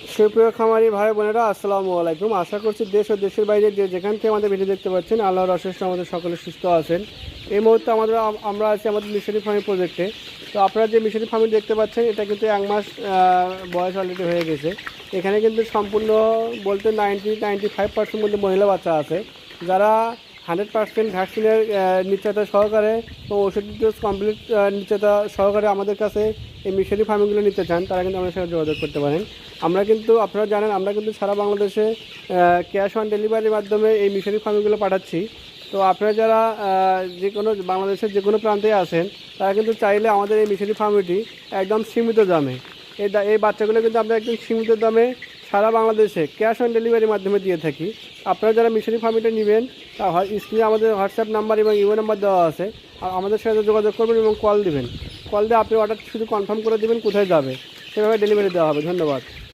সুপ্রিয় খামারি ভাই বোনেরা, আসসালামু আলাইকুম। আশা করছি দেশ ও দেশের বাইরে যে যেখান থেকে আমাদের ভিডিও দেখতে পাচ্ছেন, আল্লাহর অশেষ আমাদের সকলে সুস্থ আছেন। এই মুহূর্তে আমরা আছি আমাদের মিশরি ফার্মিং প্রজেক্টে। তো আপনারা যে মিশরি ফার্মিং দেখতে পাচ্ছেন, এটা কিন্তু 1 মাস বয়স অলরেডি হয়ে গেছে। এখানে কিন্তু সম্পূর্ণ বলতে 95% মধ্যে মহিলা বাচ্চা আছে, যারা 100% ভ্যাকসিনের নিশ্চয়তা সহকারে এবং ওষুধ ডোজ কমপ্লিট নিশ্চয়তা সহকারে আমাদের কাছে এই মিশরি ফার্মিংগুলো নিতে চান, তারা কিন্তু আমাদের সাথে যোগাযোগ করতে পারেন। আমরা কিন্তু, আপনারা জানেন, আমরা কিন্তু সারা বাংলাদেশে ক্যাশ অন ডেলিভারির মাধ্যমে এই মিশরি ফার্মিংগুলো পাঠাচ্ছি। তো আপনারা যারা যে কোনো বাংলাদেশের যে কোনো প্রান্তে আছেন, তারা কিন্তু চাইলে আমাদের এই মিশরি ফার্মিংটি একদম সীমিত দামে, এই বাচ্চাগুলো কিন্তু আমরা একদম সীমিত দামে সারা বাংলাদেশে ক্যাশ অন ডেলিভারির মাধ্যমে দিয়ে থাকি। আপনারা যারা মিশরি ফার্মিংটা নেবেন, তা স্ক্রিনে আমাদের হোয়াটসঅ্যাপ নাম্বার এবং ইমো নাম্বার দেওয়া আছে। আর আমাদের সাথে যোগাযোগ করবেন এবং কল দিবেন। কল দিয়ে আপনি অর্ডার শুধু কনফার্ম করে দেবেন কোথায় যাবে, সেভাবে ডেলিভারি দেওয়া হবে। ধন্যবাদ।